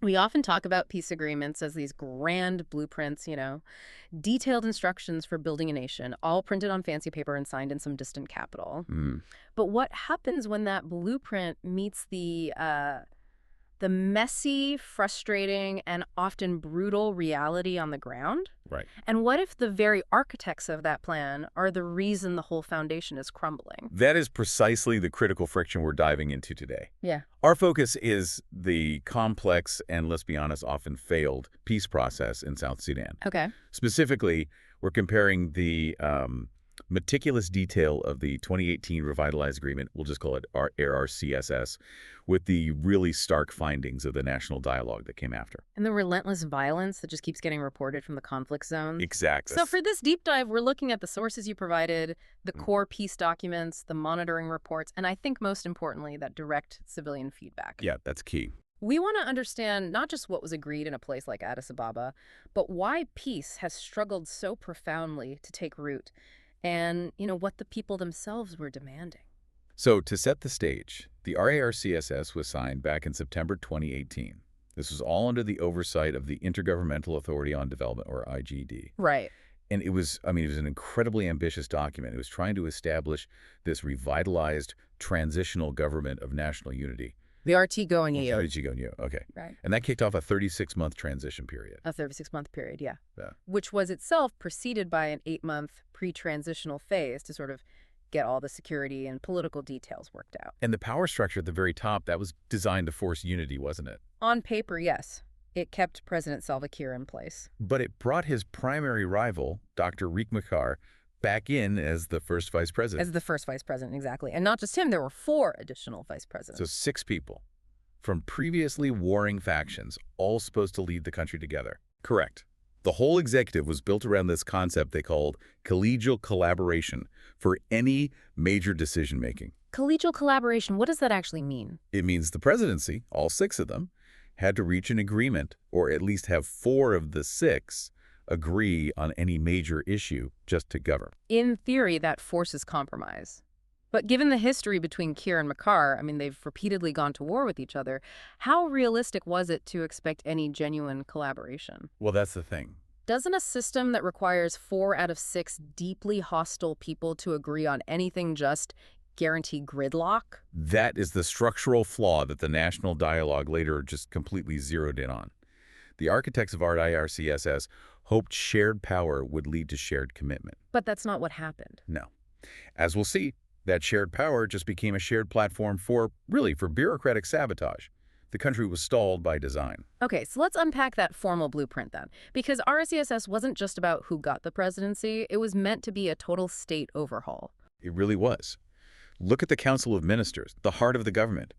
We often talk about peace agreements as these grand blueprints, detailed instructions for building a nation, all printed on fancy paper and signed in some distant capital. Mm, But what happens when that blueprint meets the messy, frustrating, and often brutal reality on the ground? right. And what if the very architects of that plan are the reason the whole foundation is crumbling? That is precisely the critical friction we're diving into today. Yeah. Our focus is the complex and, let's be honest, often failed peace process in South Sudan. Okay. Specifically, we're comparing the meticulous detail of the 2018 Revitalized Agreement, we'll just call it ARCSS, with the really stark findings of the national dialogue that came after. And the relentless violence that just keeps getting reported from the conflict zones. Exactly. So for this deep dive, we're looking at the sources you provided, the Mm. core peace documents, the monitoring reports, and I think most importantly, that direct civilian feedback. Yeah, that's key. We want to understand not just what was agreed in a place like Addis Ababa, but why peace has struggled so profoundly to take root and, what the people themselves were demanding. So to set the stage, the RARCSS was signed back in September 2018. This was all under the oversight of the Intergovernmental Authority on Development, or IGD. Right. And it was an incredibly ambitious document. It was trying to establish this revitalized transitional government of national unity. The RT going How EU. did you go? Okay. Right. And that kicked off a 36-month transition period. A 36-month period, yeah. Yeah. Which was itself preceded by an 8-month pre-transitional phase to sort of get all the security and political details worked out. And the power structure at the very top, that was designed to force unity, wasn't it? On paper, yes. It kept President Salva Kiir in place. But it brought his primary rival, Dr. Riek Machar, back in as the first vice president. As the first vice president, exactly. And not just him, there were 4 additional vice presidents. So 6 people from previously warring factions, all supposed to lead the country together. Correct. The whole executive was built around this concept they called collegial collaboration for any major decision-making. Collegial collaboration, what does that actually mean? It means the presidency, all 6 of them, had to reach an agreement, or at least have 4 of the 6 agree on any major issue just to govern. In theory, that forces compromise. But given the history between Kiir and Machar, they've repeatedly gone to war with each other, how realistic was it to expect any genuine collaboration? Well, that's the thing. Doesn't a system that requires 4 out of 6 deeply hostile people to agree on anything just guarantee gridlock? That is the structural flaw that the national dialogue later just completely zeroed in on. The architects of RIRCSS hoped shared power would lead to shared commitment. But that's not what happened. No. As we'll see, that shared power just became a shared platform for bureaucratic sabotage. The country was stalled by design. Okay, so let's unpack that formal blueprint then. Because RICSS wasn't just about who got the presidency, it was meant to be a total state overhaul. It really was. Look at the Council of Ministers, the heart of the government.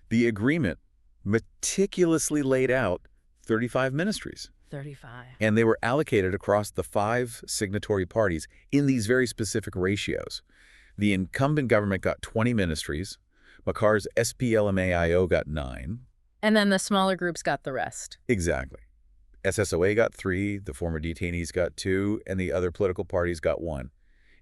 The agreement meticulously laid out 35 ministries. 35. And they were allocated across the 5 signatory parties in these very specific ratios. The incumbent government got 20 ministries. Machar's SPLMAIO got 9. And then the smaller groups got the rest. Exactly. SSOA got 3, the former detainees got 2, and the other political parties got 1.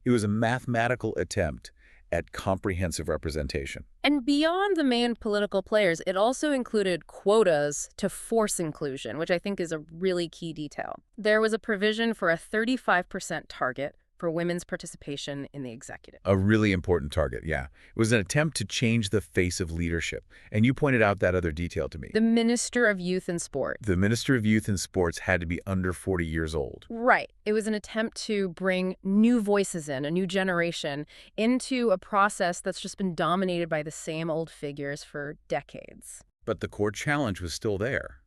It was a mathematical attempt at comprehensive representation. And beyond the main political players, it also included quotas to force inclusion, which I think is a really key detail. There was a provision for a 35% target for women's participation in the executive. A really important target, yeah. It was an attempt to change the face of leadership. And you pointed out that other detail to me. The Minister of Youth and Sport. The Minister of Youth and Sports had to be under 40 years old. Right. It was an attempt to bring new voices in, a new generation, into a process that's just been dominated by the same old figures for decades. But the core challenge was still there.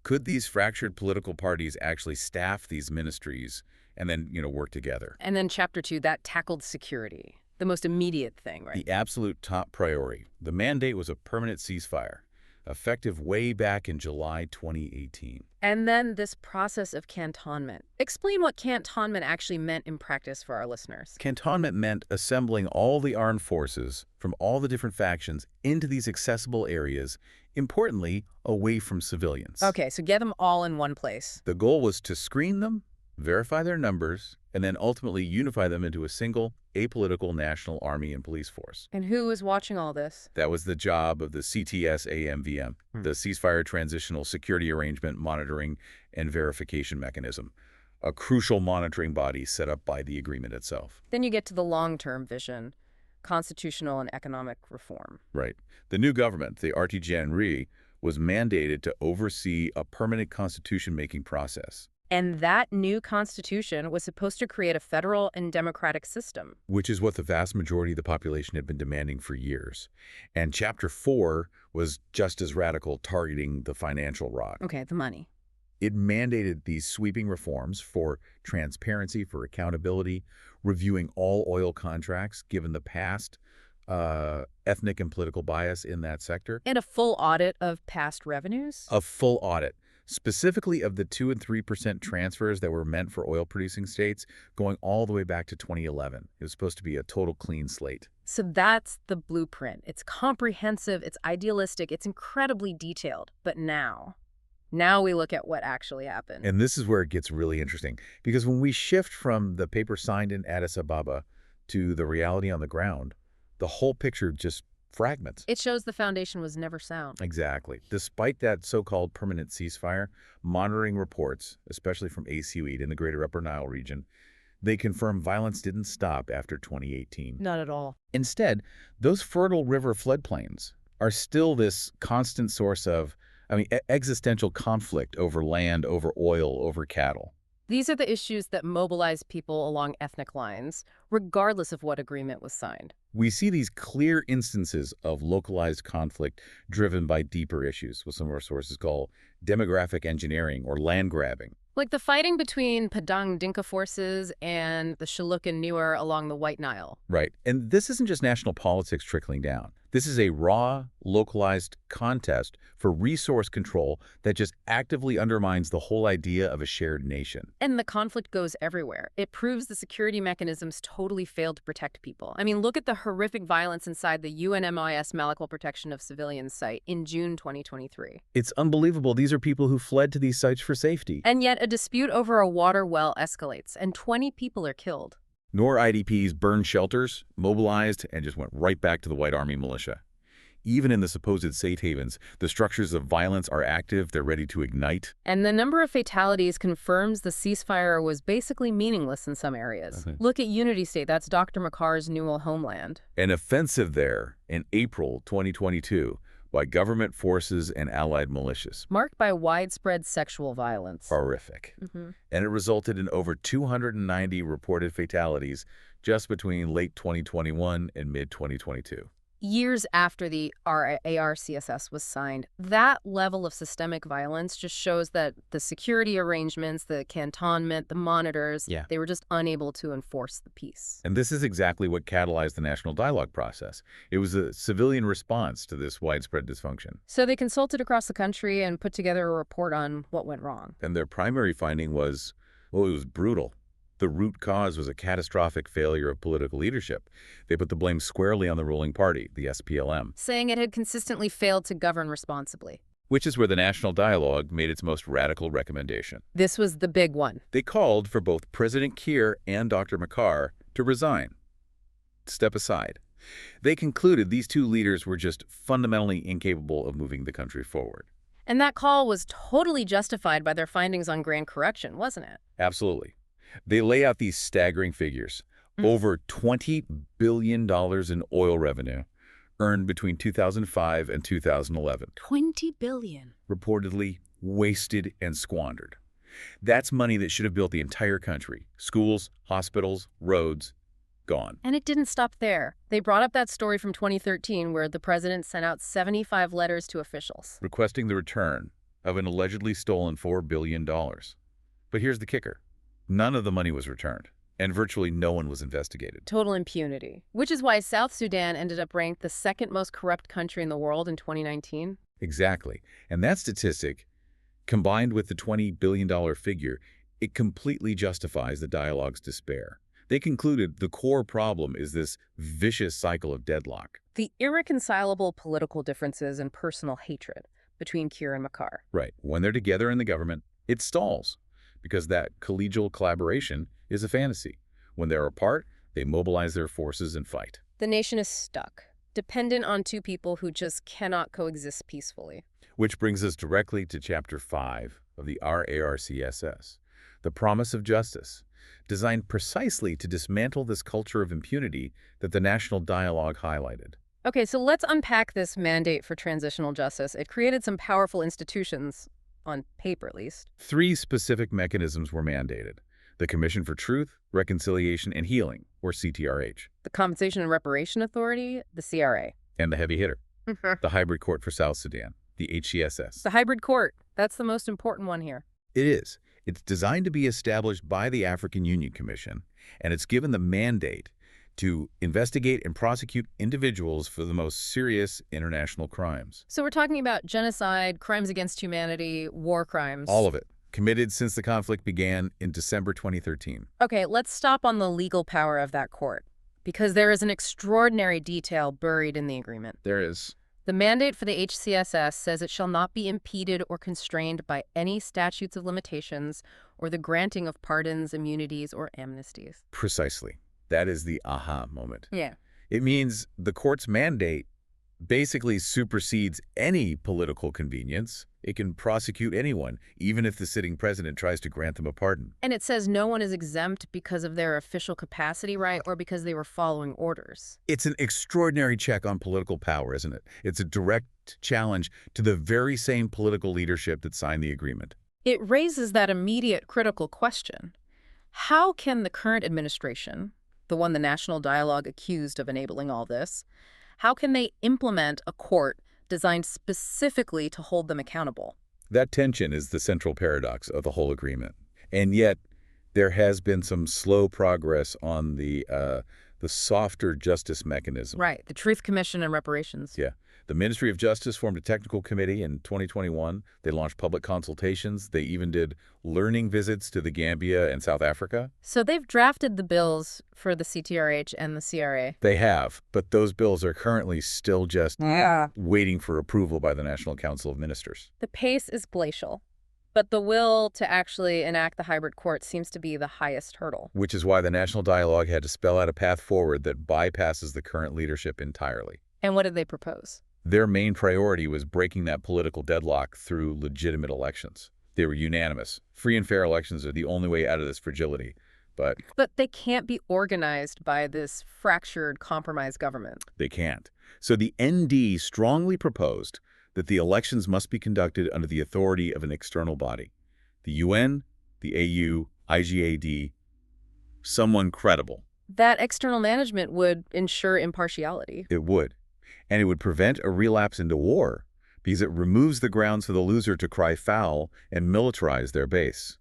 Could these fractured political parties actually staff these ministries and then, work together? And then Chapter 2, that tackled security, the most immediate thing, right? The absolute top priority. The mandate was a permanent ceasefire, effective way back in July 2018. And then this process of cantonment. Explain what cantonment actually meant in practice for our listeners. Cantonment meant assembling all the armed forces from all the different factions into these accessible areas, importantly, away from civilians. Okay, so get them all in one place. The goal was to screen them, verify their numbers, and then ultimately unify them into a single, apolitical national army and police force. And who was watching all this? That was the job of the CTS-AMVM, the Ceasefire Transitional Security Arrangement Monitoring and Verification Mechanism, a crucial monitoring body set up by the agreement itself. Then you get to the long-term vision, constitutional and economic reform. Right. The new government, the RTGNRE, was mandated to oversee a permanent constitution-making process, And that new constitution was supposed to create a federal and democratic system. which is what the vast majority of the population had been demanding for years. And Chapter 4 was just as radical, targeting the financial rock. Okay, the money. It mandated these sweeping reforms for transparency, for accountability, reviewing all oil contracts given the past ethnic and political bias in that sector. And a full audit of past revenues? A full audit, specifically of the 2% and 3% transfers that were meant for oil-producing states, going all the way back to 2011. It was supposed to be a total clean slate. So that's the blueprint. It's comprehensive, it's idealistic, it's incredibly detailed. But now we look at what actually happened. And this is where it gets really interesting, because when we shift from the paper signed in Addis Ababa to the reality on the ground, the whole picture just fragments. It shows the foundation was never sound. Exactly. Despite that so-called permanent ceasefire, monitoring reports, especially from ACUED in the greater Upper Nile region, they confirm violence didn't stop after 2018. Not at all. Instead, those fertile river floodplains are still this constant source of, existential conflict over land, over oil, over cattle. These are the issues that mobilize people along ethnic lines, regardless of what agreement was signed. We see these clear instances of localized conflict driven by deeper issues, what some of our sources call demographic engineering or land grabbing. Like the fighting between Padang Dinka forces and the Shilluk and Nuer along the White Nile. Right. And this isn't just national politics trickling down. This is a raw, localized contest for resource control that just actively undermines the whole idea of a shared nation. And the conflict goes everywhere. It proves the security mechanisms totally failed to protect people. I mean, look at the horrific violence inside the UNMIS Malakal Protection of Civilians site in June 2023. It's unbelievable. These are people who fled to these sites for safety. And yet a dispute over a water well escalates, and 20 people are killed. Nor IDPs burned shelters, mobilized, and just went right back to the White Army militia. Even in the supposed safe havens, the structures of violence are active, they're ready to ignite. And the number of fatalities confirms the ceasefire was basically meaningless in some areas. Okay. Look at Unity State, that's Dr. Makar's Newell homeland. An offensive there in April 2022 by government forces and allied militias. Marked by widespread sexual violence. Horrific. And it resulted in over 290 reported fatalities just between late 2021 and mid-2022. Years after the ARCSS was signed, that level of systemic violence just shows that the security arrangements, the cantonment, the monitors, they were just unable to enforce the peace. And this is exactly what catalyzed the national dialogue process. It was a civilian response to this widespread dysfunction. So they consulted across the country and put together a report on what went wrong. And their primary finding was, well, it was brutal. The root cause was a catastrophic failure of political leadership. They put the blame squarely on the ruling party, the SPLM. Saying it had consistently failed to govern responsibly. Which is where the national dialogue made its most radical recommendation. This was the big one. They called for both President Kiir and Dr. Makar to resign, step aside. They concluded these two leaders were just fundamentally incapable of moving the country forward. And that call was totally justified by their findings on grand correction, wasn't it? Absolutely. They lay out these staggering figures. Over $20 billion in oil revenue earned between 2005 and 2011. 20 billion. Reportedly wasted and squandered. That's money that should have built the entire country. Schools, hospitals, roads, gone. And it didn't stop there. They brought up that story from 2013 where the president sent out 75 letters to officials, requesting the return of an allegedly stolen $4 billion. But here's the kicker. None of the money was returned, and virtually no one was investigated. Total impunity. Which is why South Sudan ended up ranked the second most corrupt country in the world in 2019. Exactly. And that statistic, combined with the $20 billion figure, it completely justifies the dialogue's despair. They concluded the core problem is this vicious cycle of deadlock. The irreconcilable political differences and personal hatred between Kiir and Makar. Right. When they're together in the government, it stalls. because that collegial collaboration is a fantasy. When they're apart, they mobilize their forces and fight. The nation is stuck, dependent on two people who just cannot coexist peacefully. Which brings us directly to Chapter 5 of the RARCSS, the Promise of Justice, designed precisely to dismantle this culture of impunity that the national dialogue highlighted. Okay, so let's unpack this mandate for transitional justice. It created some powerful institutions, on paper at least. 3 specific mechanisms were mandated: the Commission for Truth, Reconciliation, and Healing, or CTRH, The Compensation and Reparation Authority, the CRA. and the heavy hitter, the Hybrid Court for South Sudan, the HCSS. The hybrid court, that's the most important one here. It is. It's designed to be established by the African Union Commission, and it's given the mandate to investigate and prosecute individuals for the most serious international crimes. So we're talking about genocide, crimes against humanity, war crimes. All of it, committed since the conflict began in December 2013. Okay, let's stop on the legal power of that court, because there is an extraordinary detail buried in the agreement. There is. The mandate for the HCSS says it shall not be impeded or constrained by any statutes of limitations or the granting of pardons, immunities, or amnesties. Precisely. That is the aha moment. Yeah. It means the court's mandate basically supersedes any political convenience. It can prosecute anyone, even if the sitting president tries to grant them a pardon. And it says no one is exempt because of their official capacity, right, or because they were following orders. It's an extraordinary check on political power, isn't it? It's a direct challenge to the very same political leadership that signed the agreement. It raises that immediate critical question. How can the current administration, the one the National Dialogue accused of enabling all this, how can they implement a court designed specifically to hold them accountable? That tension is the central paradox of the whole agreement. And yet, there has been some slow progress on the softer justice mechanism. Right, the Truth Commission and reparations. Yeah. The Ministry of Justice formed a technical committee in 2021. They launched public consultations. They even did learning visits to the Gambia and South Africa. So they've drafted the bills for the CTRH and the CRA. They have, but those bills are currently still just waiting for approval by the National Council of Ministers. The pace is glacial, but the will to actually enact the hybrid court seems to be the highest hurdle. Which is why the National Dialogue had to spell out a path forward that bypasses the current leadership entirely. And what did they propose? Their main priority was breaking that political deadlock through legitimate elections. They were unanimous. Free and fair elections are the only way out of this fragility. But they can't be organized by this fractured, compromised government. They can't. So the ND strongly proposed that the elections must be conducted under the authority of an external body. The UN, the AU, IGAD, someone credible. That external management would ensure impartiality. It would. And it would prevent a relapse into war because it removes the grounds for the loser to cry foul and militarize their base.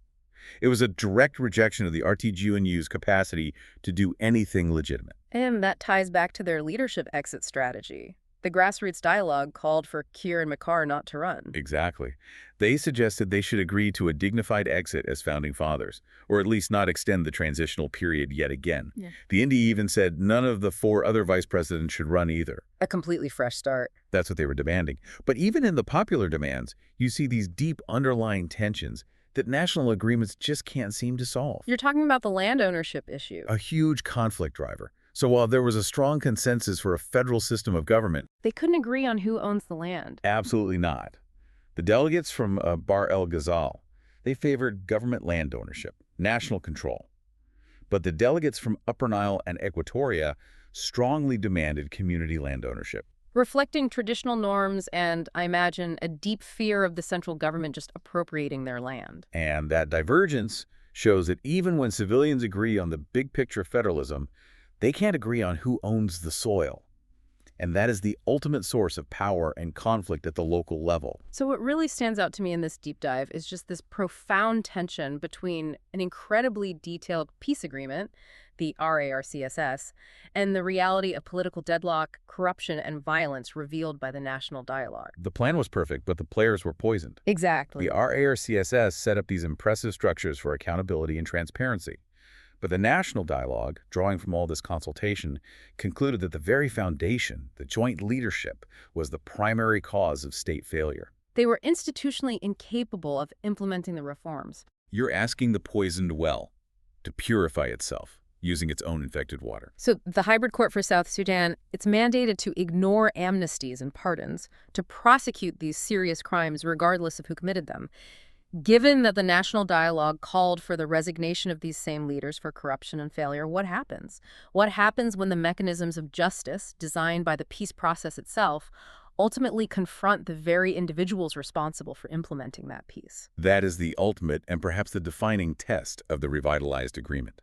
It was a direct rejection of the RTGUNU's capacity to do anything legitimate. And that ties back to their leadership exit strategy. The grassroots dialogue called for Kiir and Makar not to run. Exactly. They suggested they should agree to a dignified exit as founding fathers, or at least not extend the transitional period yet again. Yeah. The ND even said none of the 4 other vice presidents should run either. A completely fresh start. That's what they were demanding. But even in the popular demands, you see these deep underlying tensions that national agreements just can't seem to solve. You're talking about the land ownership issue. A huge conflict driver. So while there was a strong consensus for a federal system of government, They couldn't agree on who owns the land. absolutely not. The delegates from Bahr el Ghazal, they favored government land ownership, national control. But the delegates from Upper Nile and Equatoria strongly demanded community land ownership. Reflecting traditional norms and, I imagine, a deep fear of the central government just appropriating their land. And that divergence shows that even when civilians agree on the big picture federalism, they can't agree on who owns the soil. And that is the ultimate source of power and conflict at the local level. So what really stands out to me in this deep dive is just this profound tension between an incredibly detailed peace agreement, the RARCSS, and the reality of political deadlock, corruption, and violence revealed by the National Dialogue. The plan was perfect, but the players were poisoned. Exactly. The RARCSS set up these impressive structures for accountability and transparency. But the National Dialogue, drawing from all this consultation, concluded that the very foundation, the joint leadership, was the primary cause of state failure. They were institutionally incapable of implementing the reforms. You're asking the poisoned well to purify itself using its own infected water. So the hybrid court for South Sudan, it's mandated to ignore amnesties and pardons, to prosecute these serious crimes regardless of who committed them. Given that the national dialogue called for the resignation of these same leaders for corruption and failure, what happens? What happens when the mechanisms of justice, designed by the peace process itself, ultimately confront the very individuals responsible for implementing that peace? That is the ultimate and perhaps the defining test of the revitalized agreement.